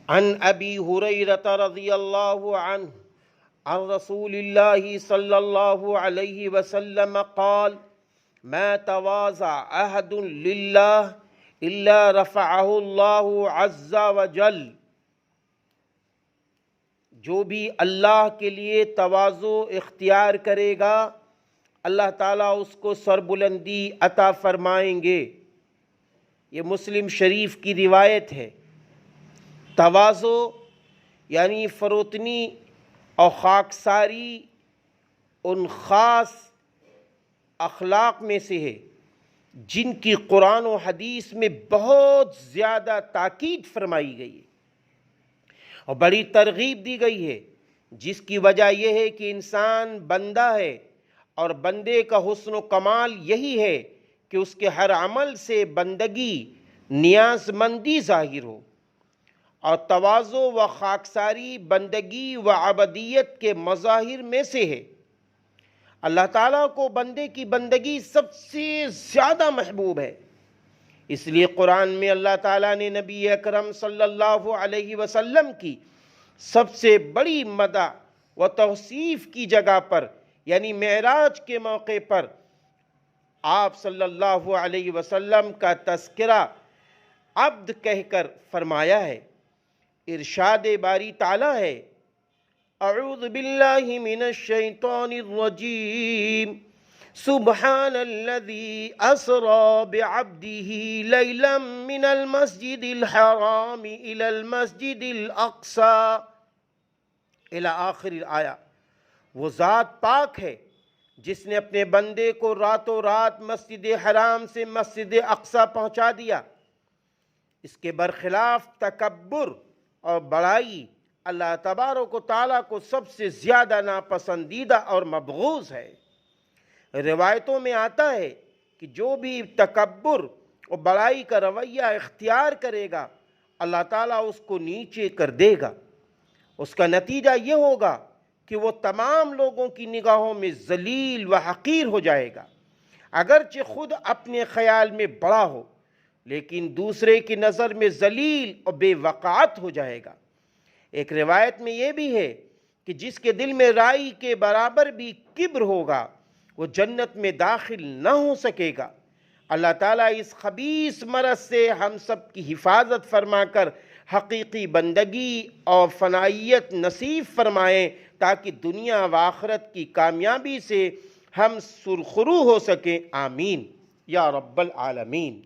عن ابی ہریرہ رضی اللہ عنہ عن رسول اللہ صلی اللہ علیہ وسلم قال ما تواضع احد للہ الا رفعہ اللہ عز وجل، جو بھی اللہ کے لیے تواضع اختیار کرے گا اللہ تعالیٰ اس کو سربلندی عطا فرمائیں گے۔ یہ مسلم شریف کی روایت ہے۔ تواضع یعنی فروتنی اور خاکساری ان خاص اخلاق میں سے ہے جن کی قرآن و حدیث میں بہت زیادہ تاکید فرمائی گئی ہے اور بڑی ترغیب دی گئی ہے، جس کی وجہ یہ ہے کہ انسان بندہ ہے اور بندے کا حسن و کمال یہی ہے کہ اس کے ہر عمل سے بندگی نیاز مندی ظاہر ہو، اور تواضع و خاکساری بندگی و عبدیت کے مظاہر میں سے ہے۔ اللہ تعالیٰ کو بندے کی بندگی سب سے زیادہ محبوب ہے، اس لیے قرآن میں اللہ تعالیٰ نے نبی اکرم صلی اللہ علیہ وسلم کی سب سے بڑی مدح و توصیف کی جگہ پر یعنی معراج کے موقع پر آپ صلی اللہ علیہ وسلم کا تذکرہ عبد کہہ کر فرمایا ہے۔ ارشاد باری تعالیٰ ہے، اعوذ باللہ من الشیطان الرجیم، سبحان الذی اسری بعبدہ لیلا من المسجد الحرام الى المسجد الاقصی الی آخر الآیہ۔ وہ ذات پاک ہے جس نے اپنے بندے کو راتوں رات مسجد حرام سے مسجد اقصی پہنچا دیا۔ اس کے برخلاف تکبر اور بڑائی اللہ تبارک و تعالیٰ کو سب سے زیادہ ناپسندیدہ اور مبغوض ہے۔ روایتوں میں آتا ہے کہ جو بھی تکبر اور بڑائی کا رویہ اختیار کرے گا اللہ تعالیٰ اس کو نیچے کر دے گا۔ اس کا نتیجہ یہ ہوگا کہ وہ تمام لوگوں کی نگاہوں میں ذلیل و حقیر ہو جائے گا، اگرچہ خود اپنے خیال میں بڑا ہو لیکن دوسرے کی نظر میں ذلیل اور بے وقعت ہو جائے گا۔ ایک روایت میں یہ بھی ہے کہ جس کے دل میں رائی کے برابر بھی کبر ہوگا وہ جنت میں داخل نہ ہو سکے گا۔ اللہ تعالیٰ اس خبیث مرض سے ہم سب کی حفاظت فرما کر حقیقی بندگی اور فنائیت نصیب فرمائیں تاکہ دنیا و آخرت کی کامیابی سے ہم سرخرو ہو سکیں۔ آمین یا رب العالمین۔